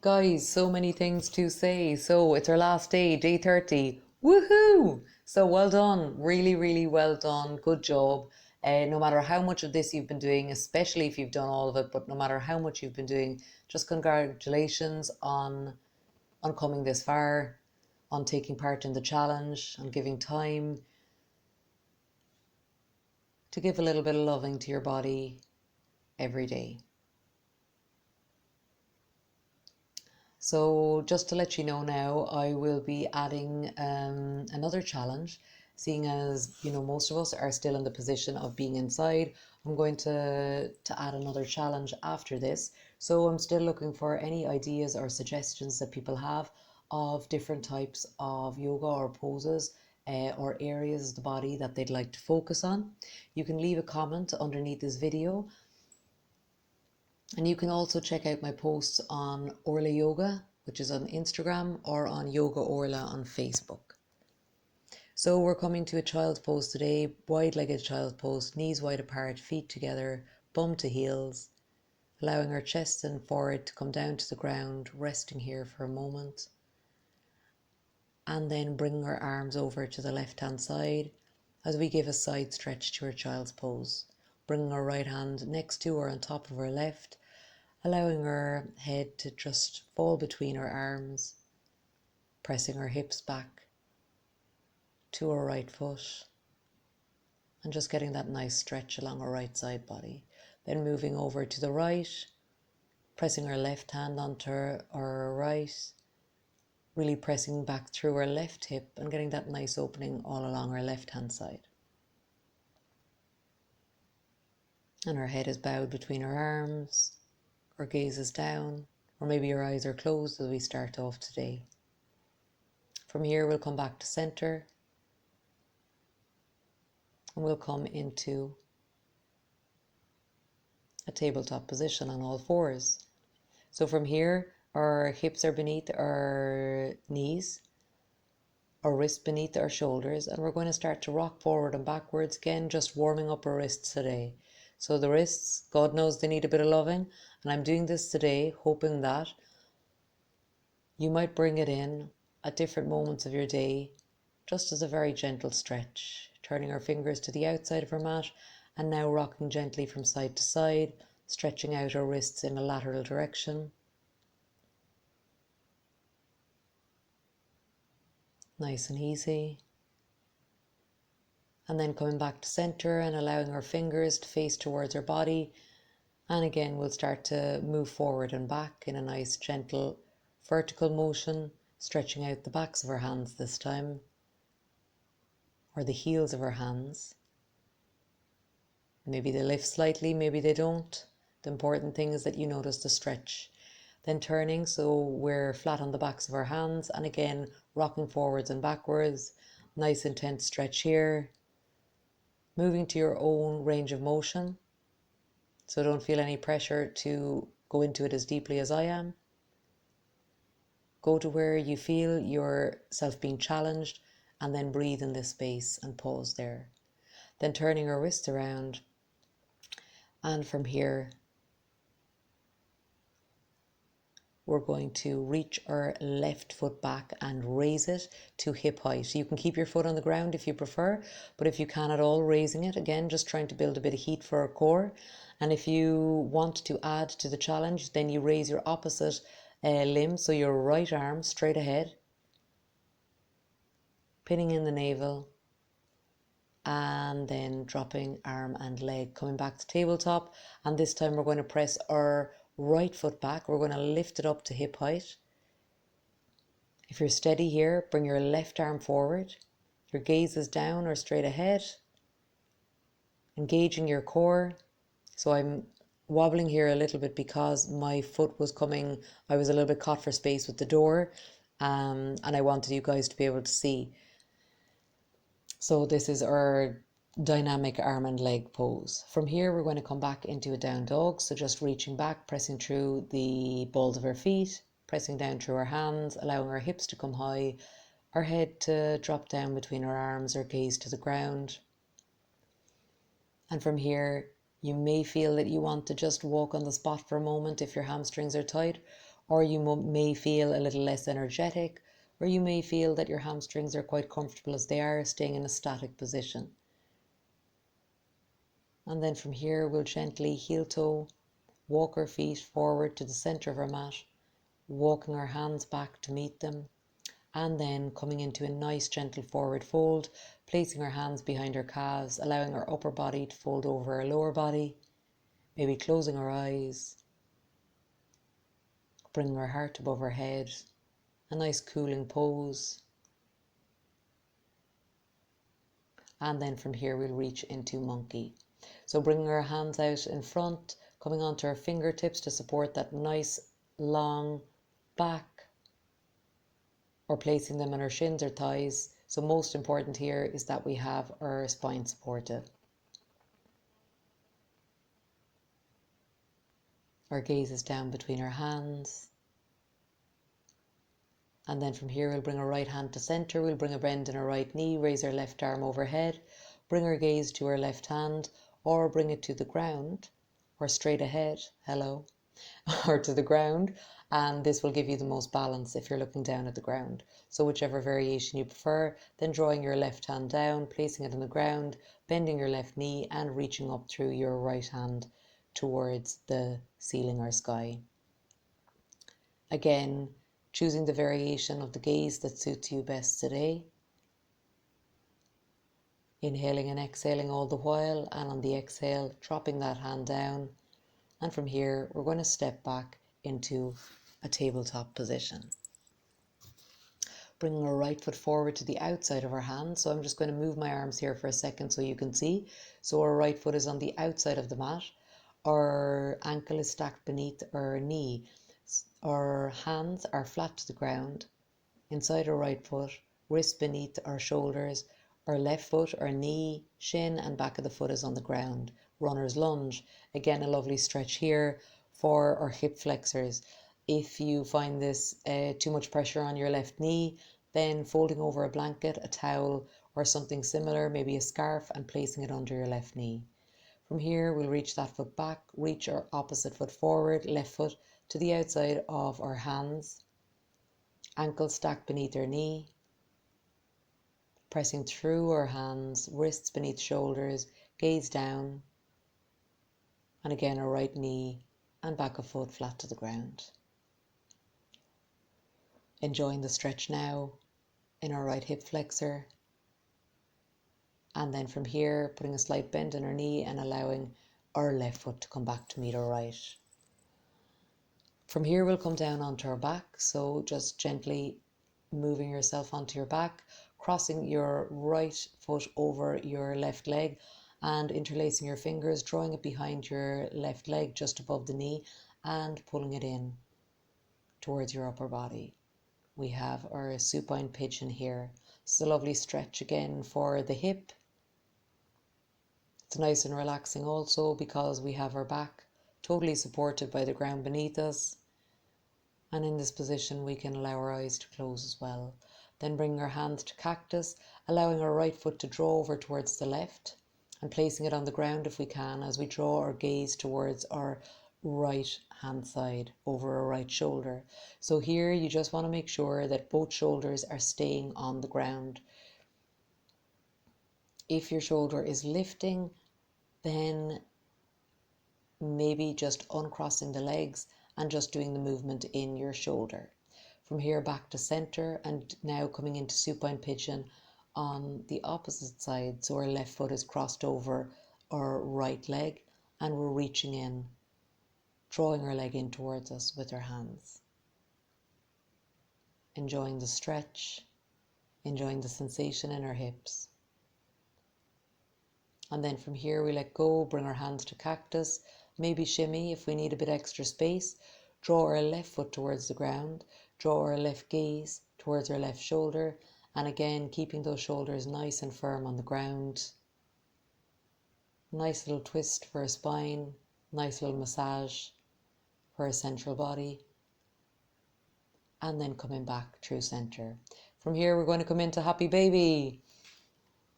Guys, so many things to say. So it's our last day, day 30. Woohoo! So well done. Really, really well done. Good job. No matter how much of this you've been doing, especially if you've done all of it, but no matter how much you've been doing, just congratulations on coming this far, on taking part in the challenge, on giving time to give a little bit of loving to your body every day. So just to let you know now, I will be adding another challenge, seeing as, most of us are still in the position of being inside. I'm going to add another challenge after this. So I'm still looking for any ideas or suggestions that people have of different types of yoga or poses or areas of the body that they'd like to focus on. You can leave a comment underneath this video. And you can also check out my posts on Orla Yoga, which is on Instagram, or on Yoga Orla on Facebook. So we're coming to a child's pose today, wide-legged child's pose, knees wide apart, feet together, bum to heels, allowing our chest and forehead to come down to the ground, resting here for a moment. And then bringing our arms over to the left-hand side as we give a side stretch to our child's pose. Bringing our right hand next to or on top of our left, allowing our head to just fall between our arms, pressing our hips back to our right foot, and just getting that nice stretch along our right side body. Then moving over to the right, pressing our left hand onto our right, really pressing back through our left hip and getting that nice opening all along our left hand side. And our head is bowed between our arms, our gaze is down, or maybe your eyes are closed as we start off today. From here we'll come back to center and we'll come into a tabletop position on all fours. So from here our hips are beneath our knees, our wrists beneath our shoulders, and we're going to start to rock forward and backwards, again just warming up our wrists today. So the wrists, God knows they need a bit of loving, and I'm doing this today hoping that you might bring it in at different moments of your day, just as a very gentle stretch, turning our fingers to the outside of our mat and now rocking gently from side to side, stretching out our wrists in a lateral direction. Nice and easy. And then coming back to center and allowing our fingers to face towards our body. And again, we'll start to move forward and back in a nice, gentle, vertical motion, stretching out the backs of our hands this time, or the heels of our hands. Maybe they lift slightly, maybe they don't. The important thing is that you notice the stretch. Then turning so we're flat on the backs of our hands, and again, rocking forwards and backwards. Nice intense stretch here. Moving to your own range of motion. So don't feel any pressure to go into it as deeply as I am. Go to where you feel yourself being challenged and then breathe in this space and pause there. Then turning our wrists around, and from here we're going to reach our left foot back and raise it to hip height. You can keep your foot on the ground if you prefer, but if you can at all, raising it, again, just trying to build a bit of heat for our core. And if you want to add to the challenge, then you raise your opposite limb, so your right arm straight ahead, pinning in the navel, and then dropping arm and leg, coming back to tabletop. And this time we're going to press our right foot back. We're going to lift it up to hip height. If you're steady here, bring your left arm forward. Your gaze is down or straight ahead. Engaging your core. So I'm wobbling here a little bit because my foot was coming, I was a little bit caught for space with the door, and I wanted you guys to be able to see. So this is our dynamic arm and leg pose. From here we're going to come back into a down dog, so just reaching back, pressing through the balls of our feet, pressing down through our hands, allowing our hips to come high, our head to drop down between our arms, our gaze to the ground. And from here you may feel that you want to just walk on the spot for a moment if your hamstrings are tight, or you may feel a little less energetic, or you may feel that your hamstrings are quite comfortable as they are, staying in a static position. And then from here, we'll gently heel toe walk our feet forward to the center of our mat, walking our hands back to meet them, and then coming into a nice gentle forward fold, placing our hands behind our calves, allowing our upper body to fold over our lower body, maybe closing our eyes, bringing our heart above our head, a nice cooling pose. And then from here we'll reach into monkey. So bringing our hands out in front, coming onto our fingertips to support that nice long back, or placing them on our shins or thighs. So most important here is that we have our spine supported. Our gaze is down between our hands. And then from here, we'll bring our right hand to center. We'll bring a bend in our right knee, raise our left arm overhead, bring our gaze to our left hand, or bring it to the ground, or straight ahead, hello, or to the ground. And this will give you the most balance if you're looking down at the ground. So whichever variation you prefer, then drawing your left hand down, placing it on the ground, bending your left knee, and reaching up through your right hand towards the ceiling or sky. Again, choosing the variation of the gaze that suits you best today. Inhaling and exhaling all the while, and on the exhale, dropping that hand down. And from here, we're going to step back into a tabletop position. Bringing our right foot forward to the outside of our hand. So I'm just going to move my arms here for a second so you can see. So our right foot is on the outside of the mat. Our ankle is stacked beneath our knee. Our hands are flat to the ground. Inside our right foot, wrist beneath our shoulders. Our left foot, our knee, shin and back of the foot is on the ground. Runner's lunge. Again, a lovely stretch here for our hip flexors. If you find this too much pressure on your left knee, then folding over a blanket, a towel, or something similar, maybe a scarf, and placing it under your left knee. From here, we'll reach that foot back, reach our opposite foot forward, left foot to the outside of our hands, ankle stacked beneath our knee, pressing through our hands, wrists beneath shoulders, gaze down, and again our right knee and back of foot flat to the ground. Enjoying the stretch now in our right hip flexor, and then from here putting a slight bend in our knee and allowing our left foot to come back to meet our right. From here we'll come down onto our back, so just gently moving yourself onto your back, crossing your right foot over your left leg and interlacing your fingers, drawing it behind your left leg just above the knee and pulling it in towards your upper body. We have our supine pigeon here. It's a lovely stretch again for the hip. It's nice and relaxing also because we have our back totally supported by the ground beneath us. And in this position we can allow our eyes to close as well. Then bring our hands to cactus, allowing our right foot to draw over towards the left and placing it on the ground if we can as we draw our gaze towards our right hand side over our right shoulder. So here you just want to make sure that both shoulders are staying on the ground. If your shoulder is lifting, then maybe just uncrossing the legs and just doing the movement in your shoulder. From here back to center and now coming into supine pigeon on the opposite side. So our left foot is crossed over our right leg and we're reaching in, drawing our leg in towards us with our hands. Enjoying the stretch, enjoying the sensation in our hips. And then from here we let go, bring our hands to cactus, maybe shimmy if we need a bit extra space. Draw our left foot towards the ground, draw our left gaze towards our left shoulder, and again keeping those shoulders nice and firm on the ground. Nice little twist for our spine, nice little massage for our central body. And then coming back through center. From here we're going to come into happy baby.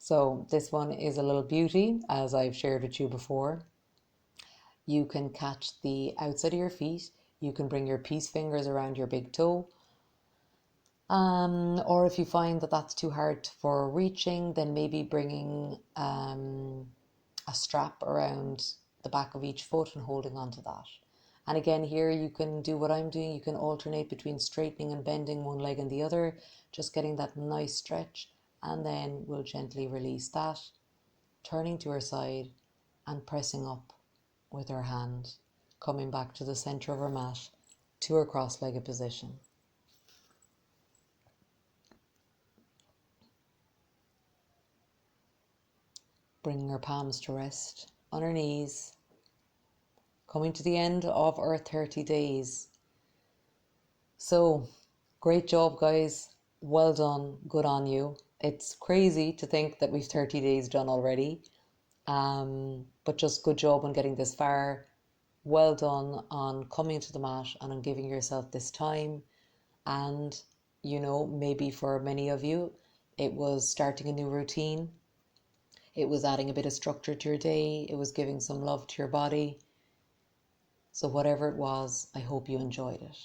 So this one is a little beauty, as I've shared with you before. You can catch the outside of your feet You can bring your peace fingers around your big toe. Or if you find that that's too hard for reaching, then maybe bringing a strap around the back of each foot and holding onto that. And again, here you can do what I'm doing. You can alternate between straightening and bending one leg and the other, just getting that nice stretch. And then we'll gently release that, turning to our side and pressing up with our hand, coming back to the center of our mat to our cross-legged position. Bringing our palms to rest on our knees, coming to the end of our 30 days. So, great job, guys. Well done. Good on you. It's crazy to think that we've 30 days done already. But just good job on getting this far. Well done on coming to the mat and on giving yourself this time. And, maybe for many of you, it was starting a new routine. It was adding a bit of structure to your day. It was giving some love to your body. So whatever it was, I hope you enjoyed it.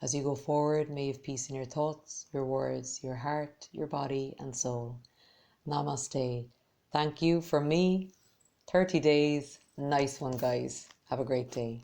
As you go forward, may you have peace in your thoughts, your words, your heart, your body and soul. Namaste. Thank you from me. 30 days. Nice one, guys. Have a great day.